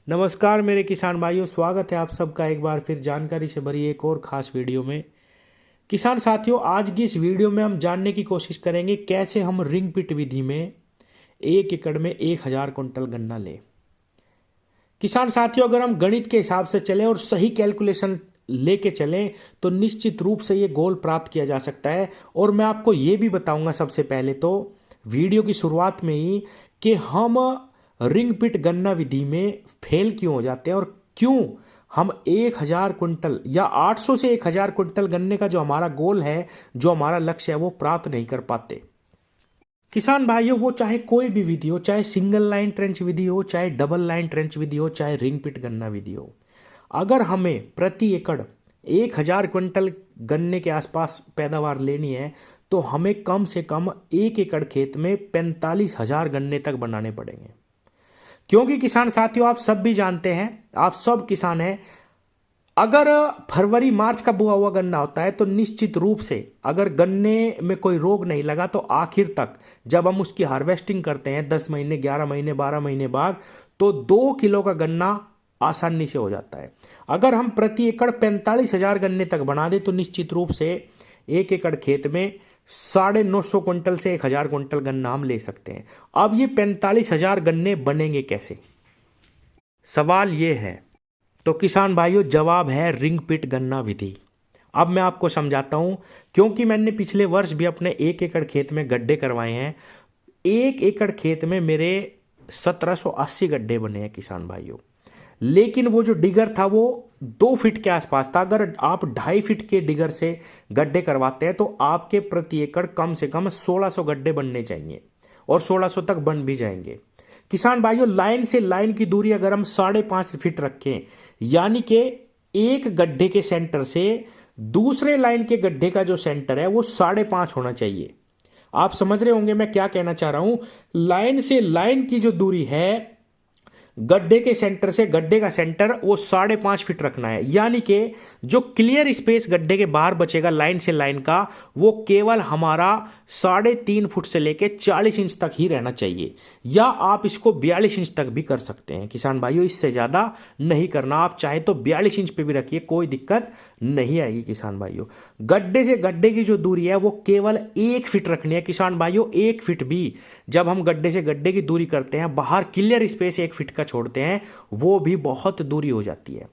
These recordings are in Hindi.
नमस्कार मेरे किसान भाइयों, स्वागत है आप सबका एक बार फिर जानकारी से भरी एक और ख़ास वीडियो में। किसान साथियों, आज की इस वीडियो में हम जानने की कोशिश करेंगे कैसे हम रिंग पिट विधि में 1 एकड़ में 1000 कुंटल गन्ना लें। किसान साथियों, अगर हम गणित के हिसाब से चलें और सही कैलकुलेशन लेके चलें तो निश्चित रूप से ये गोल प्राप्त किया जा सकता है। और मैं आपको ये भी बताऊंगा सबसे पहले तो वीडियो की शुरुआत में ही कि हम रिंग पिट गन्ना विधि में फेल क्यों हो जाते हैं और क्यों हम 1000 कुंटल या 800 से 1000 कुंटल गन्ने का जो हमारा गोल है, जो हमारा लक्ष्य है, वो प्राप्त नहीं कर पाते। किसान भाइयों, वो चाहे कोई भी विधि हो, चाहे सिंगल लाइन ट्रेंच विधि हो, चाहे डबल लाइन ट्रेंच विधि हो, चाहे रिंग पिट गन्ना विधि हो, अगर हमें प्रति एकड़ 1000 कुंटल गन्ने के आसपास पैदावार लेनी है तो हमें कम से कम 1 एकड़ खेत में 45,000 गन्ने तक बनाने पड़ेंगे। क्योंकि किसान साथियों, आप सब भी जानते हैं, आप सब किसान हैं, अगर फरवरी मार्च का बुआ हुआ गन्ना होता है तो निश्चित रूप से अगर गन्ने में कोई रोग नहीं लगा तो आखिर तक जब हम उसकी हार्वेस्टिंग करते हैं 10 महीने, 11 महीने, 12 महीने बाद, तो 2 किलो का गन्ना आसानी से हो जाता है। अगर हम प्रति एकड़ 45,000 गन्ने तक बना दें तो निश्चित रूप से 1 एकड़ खेत में 950 कुंटल से 1000 कुंटल गन्ना हम ले सकते हैं। अब ये 45,000 गन्ने बनेंगे कैसे, सवाल ये है। तो किसान भाइयों, जवाब है रिंग पिट गन्ना विधि। अब मैं आपको समझाता हूं, क्योंकि मैंने पिछले वर्ष भी अपने 1 एकड़ खेत में गड्ढे करवाए हैं। 1 एकड़ खेत में मेरे 1780 गड्ढे बने हैं किसान भाइयों। लेकिन वो जो डिगर था वो 2 फीट के आसपास था। अगर आप 2.5 फीट के डिगर से गड्ढे करवाते हैं तो आपके प्रति एकड़ कम से कम 1600 गड्ढे बनने चाहिए और 1600 तक बन भी जाएंगे। किसान भाइयों, लाइन से लाइन की दूरी अगर हम 5.5 फीट रखें, यानी कि एक गड्ढे के सेंटर से दूसरे लाइन के गड्ढे का जो सेंटर है वो 5.5 होना चाहिए। आप समझ रहे होंगे मैं क्या कहना चाह रहा हूं। लाइन से लाइन की जो दूरी है, गड्ढे के सेंटर से गड्ढे का सेंटर, वो 5.5 फीट रखना है। यानी कि जो क्लियर स्पेस गड्ढे के बाहर बचेगा लाइन से लाइन का, वो केवल हमारा 3.5 फुट से लेके 40 इंच तक ही रहना चाहिए, या आप इसको 42 इंच तक भी कर सकते हैं किसान भाइयों। इससे ज्यादा नहीं करना। आप चाहे तो 42 इंच पे भी रखिए, कोई दिक्कत नहीं आएगी किसान भाइयों। गड्ढे से गड्ढे की जो दूरी है वो केवल 1 फीट रखनी है किसान भाइयों। 1 फीट भी जब हम गड्ढे से गड्ढे की दूरी करते हैं, बाहर क्लियर स्पेस 1 फीट का छोड़ते हैं, वो भी बहुत दूरी हो जाती है।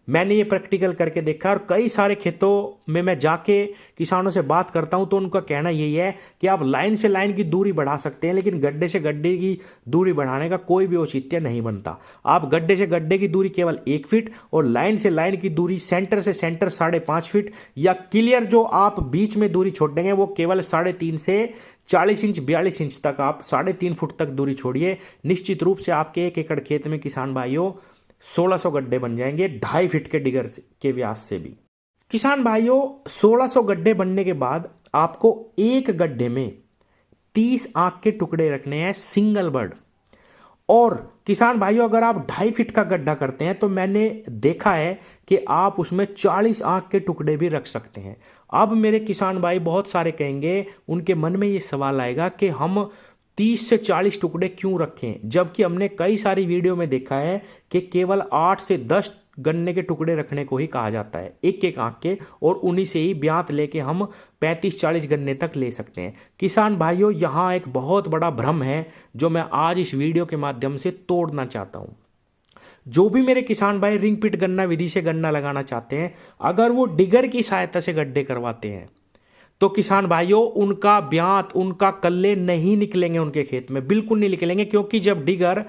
मैंने ये प्रैक्टिकल करके देखा और कई सारे खेतों में मैं जाके किसानों से बात करता हूं तो उनका कहना यही है कि आप लाइन से लाइन की दूरी बढ़ा सकते हैं, लेकिन गड्ढे से गड्ढे की दूरी बढ़ाने का कोई भी औचित्य नहीं बनता। आप गड्ढे से गड्ढे की दूरी केवल 1 फीट और लाइन से लाइन की दूरी सेंटर से सेंटर 5.5 फीट, या क्लियर जो आप बीच में दूरी छोड़ेंगे वो केवल 3.5 से 40 इंच, 42 इंच तक, आप 3.5 फुट तक दूरी छोड़िए। निश्चित रूप से आपके 1 एकड़ खेत में किसान भाइयों 1600 गड्ढे बन जाएंगे, 2.5 फीट के डिगर के व्यास से भी। किसान भाइयों, 1600 गड्ढे बनने के बाद आपको एक गड्ढे में 30 आंख के टुकड़े रखने हैं, सिंगल बर्ड। और किसान भाइयों, अगर आप 2.5 फीट का गड्ढा करते हैं तो मैंने देखा है कि आप उसमें 40 आंख के टुकड़े भी रख सकते हैं। अब मेरे किसान भाई बहुत सारे कहेंगे, उनके मन में ये सवाल आएगा कि हम 30 से 40 टुकड़े क्यों रखें, जबकि हमने कई सारी वीडियो में देखा है कि केवल 8 से 10 गन्ने के टुकड़े रखने को ही कहा जाता है, एक एक आंख के, और उन्हीं से ही ब्यांत लेके हम 35-40 गन्ने तक ले सकते हैं। किसान भाइयों, यहाँ एक बहुत बड़ा भ्रम है जो मैं आज इस वीडियो के माध्यम से तोड़ना चाहता हूँ। जो भी मेरे किसान भाई रिंग पिट गन्ना विधि से गन्ना लगाना चाहते हैं, अगर वो डिगर की सहायता से गड्ढे करवाते हैं तो किसान भाइयों उनका ब्यांत, उनका कल्ले नहीं निकलेंगे उनके खेत में, बिल्कुल नहीं निकलेंगे। क्योंकि जब डिगर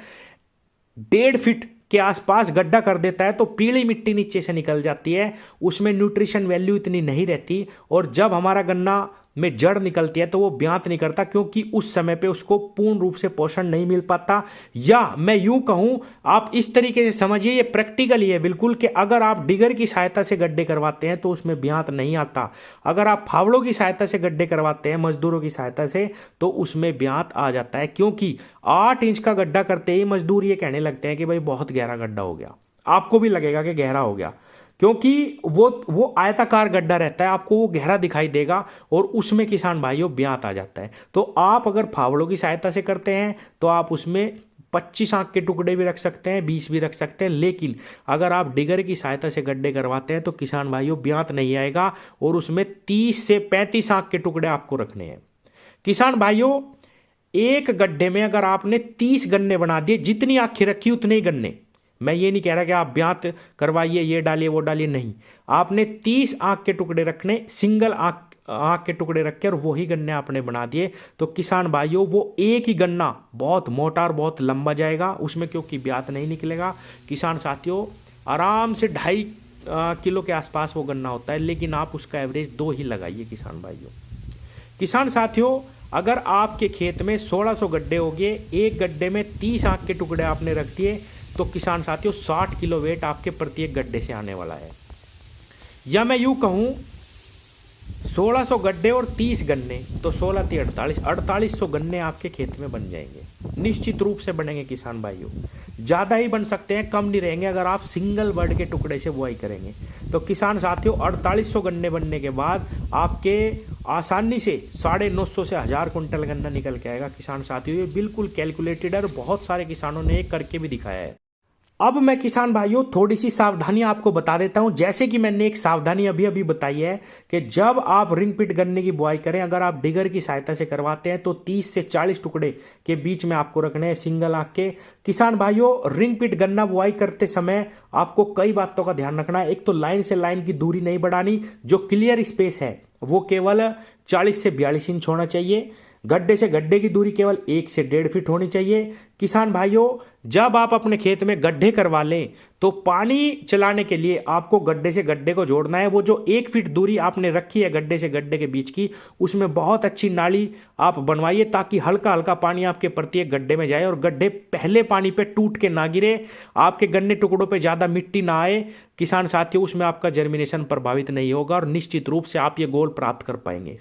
1.5 फीट के आसपास गड्ढा कर देता है तो पीली मिट्टी नीचे से निकल जाती है, उसमें न्यूट्रिशन वैल्यू इतनी नहीं रहती, और जब हमारा गन्ना में जड़ निकलती है तो वो ब्यांत नहीं करता, क्योंकि उस समय पे उसको पूर्ण रूप से पोषण नहीं मिल पाता। या मैं यूं कहूं, आप इस तरीके से समझिए, ये प्रैक्टिकल ही है बिल्कुल, कि अगर आप डिगर की सहायता से गड्ढे करवाते हैं तो उसमें ब्यांत नहीं आता। अगर आप फावड़ों की सहायता से गड्ढे करवाते हैं, मजदूरों की सहायता से, तो उसमें ब्यांत आ जाता है। क्योंकि 8 इंच का गड्ढा करते ही मजदूर ये कहने लगते हैं कि भाई बहुत गहरा गड्ढा हो गया। आपको भी लगेगा कि गहरा हो गया, क्योंकि वो आयताकार गड्ढा रहता है, आपको वो गहरा दिखाई देगा और उसमें किसान भाइयों ब्यांत आ जाता है। तो आप अगर फावड़ों की सहायता से करते हैं तो आप उसमें 25 आंख के टुकड़े भी रख सकते हैं, 20 भी रख सकते हैं, लेकिन अगर आप डिगर की सहायता से गड्ढे करवाते हैं तो किसान भाइयों ब्यात नहीं आएगा और उसमें 30 से 35 आंख के टुकड़े आपको रखने हैं। किसान भाइयों, एक गड्ढे में अगर आपने 30 गन्ने बना दिए, जितनी आंखें रखी उतने ही गन्ने। मैं ये नहीं कह रहा कि आप ब्यात करवाइए, ये डालिए वो डालिए, नहीं, आपने 30 आंख के टुकड़े रखने, सिंगल आंख के टुकड़े रख के और वही गन्ने आपने बना दिए तो किसान भाइयों वो एक ही गन्ना बहुत मोटा और बहुत लंबा जाएगा, उसमें क्योंकि ब्यात नहीं निकलेगा। किसान साथियों, आराम से 2.5 किलो के आसपास वो गन्ना होता है, लेकिन आप उसका एवरेज 2 ही लगाइए किसान भाइयों। किसान साथियों, अगर आपके खेत में 1600 गड्ढे हो गए, एक गड्ढे में 30 आंख के टुकड़े आपने रख दिए तो किसान साथियों 60 किलो वेट आपके प्रत्येक गड्ढे से आने वाला है। या मैं यूं कहूं 1600 गड्ढे और 30 गन्ने तो 16 × 4800 गन्ने आपके खेत में बन जाएंगे, निश्चित रूप से बनेंगे किसान भाइयों। ज़्यादा ही बन सकते हैं, कम नहीं रहेंगे अगर आप सिंगल बर्ड के टुकड़े से बुआई करेंगे तो किसान साथियों 4800 गन्ने बनने के बाद आपके आसानी से 950 से 1000 कुंटल गन्ना निकल के आएगा। किसान साथियों ये बिल्कुल कैलकुलेटेड है और बहुत सारे किसानों ने ये करके भी दिखाया है। अब मैं किसान भाइयों थोड़ी सी सावधानी आपको बता देता हूं। जैसे कि मैंने एक सावधानी अभी अभी बताई है कि जब आप रिंग पिट गन्ने की बुआई करें, अगर आप डिगर की सहायता से करवाते हैं तो 30 से 40 टुकड़े के बीच में आपको रखने हैं, सिंगल आंख के। किसान भाइयों, रिंग पिट गन्ना बुआई करते समय आपको कई बातों का ध्यान रखना है। एक तो लाइन से लाइन की दूरी नहीं बढ़ानी, जो क्लियर स्पेस है वो केवल 40 से 42 इंच होना चाहिए। गड्ढे से गड्ढे की दूरी केवल 1 से 1.5 फीट होनी चाहिए। किसान भाइयों, जब आप अपने खेत में गड्ढे करवा लें तो पानी चलाने के लिए आपको गड्ढे से गड्ढे को जोड़ना है। वो जो 1 फीट दूरी आपने रखी है गड्ढे से गड्ढे के बीच की, उसमें बहुत अच्छी नाली आप बनवाइए ताकि हल्का हल्का पानी आपके प्रत्येक गड्ढे में जाए और गड्ढे पहले पानी पे टूट के ना गिरे, आपके गन्ने टुकड़ों पे ज़्यादा मिट्टी ना आए। किसान साथियों, उसमें आपका जर्मिनेशन प्रभावित नहीं होगा और निश्चित रूप से आप ये गोल प्राप्त कर पाएंगे।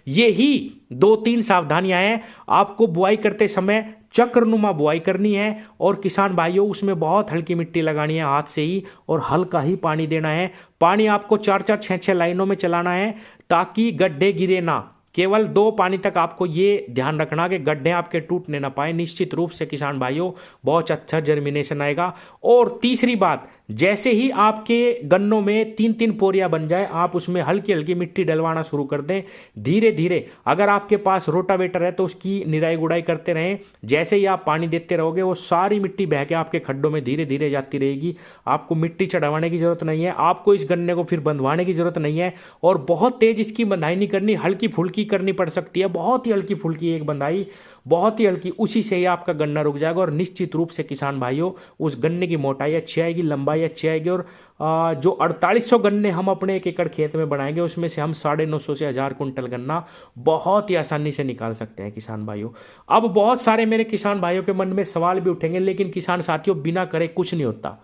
ये ही 2-3 सावधानियां हैं। आपको बुआई करते समय चक्रनुमा बुआई करनी है और किसान भाइयों उसमें बहुत हल्की मिट्टी लगानी है हाथ से ही और हल्का ही पानी देना है। पानी आपको 4-4, 6-6 लाइनों में चलाना है ताकि गड्ढे गिरे ना। केवल 2 पानी तक आपको ये ध्यान रखना कि गड्ढे आपके टूटने ना पाए। निश्चित रूप से किसान भाइयों बहुत अच्छा जर्मिनेशन आएगा। और तीसरी बात, जैसे ही आपके गन्नों में 3-3 पोरियां बन जाए, आप उसमें हल्की हल्की मिट्टी डलवाना शुरू कर दें। धीरे धीरे, अगर आपके पास रोटावेटर है तो उसकी निराई गुड़ाई करते रहें। जैसे ही आप पानी देते रहोगे वो सारी मिट्टी बह के आपके खड्डों में धीरे धीरे जाती रहेगी। आपको मिट्टी चढ़ाने की जरूरत नहीं है, आपको इस गन्ने को फिर बंधवाने की जरूरत नहीं है और बहुत तेज इसकी बंधाई नहीं करनी, हल्की फुल्की करनी पड़ सकती है। बहुत ही हल्की फुल्की एक बंधाई, बहुत ही हल्की, उसी से ही आपका गन्ना रुक जाएगा और निश्चित रूप से किसान भाइयों उस गन्ने की मोटाई अच्छी आएगी, लंबाई अच्छी आएगी और जो 4800 गन्ने हम अपने 1 एकड़ खेत में बनाएंगे उसमें से हम 950 से 1000 कुंटल गन्ना बहुत ही आसानी से निकाल सकते हैं किसान भाइयों। अब बहुत सारे मेरे किसान भाइयों के मन में सवाल भी उठेंगे, लेकिन किसान साथियों बिना करे कुछ नहीं होता।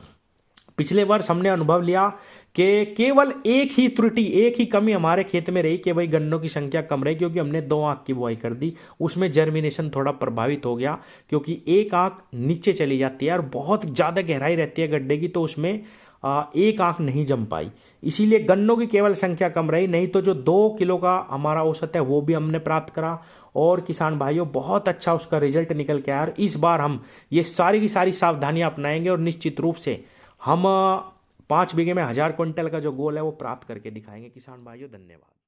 पिछले वर्ष हमने अनुभव लिया कि केवल एक ही त्रुटि, एक ही कमी हमारे खेत में रही कि भाई गन्नों की संख्या कम रही, क्योंकि हमने 2 आंख की बुआई कर दी। उसमें जर्मिनेशन थोड़ा प्रभावित हो गया क्योंकि एक आंख नीचे चली जाती है और बहुत ज़्यादा गहराई रहती है गड्ढे की, तो उसमें एक आंख नहीं जम पाई, इसीलिए गन्नों की केवल संख्या कम रही। नहीं तो जो 2 किलो का हमारा औसत है वो भी हमने प्राप्त करा और किसान भाइयों बहुत अच्छा उसका रिजल्ट निकल के आया। और इस बार हम ये सारी की सारी सावधानियां अपनाएंगे और निश्चित रूप से हम 5 बीघे में 1000 कुंटल का जो गोल है वो प्राप्त करके दिखाएंगे। किसान भाइयों धन्यवाद।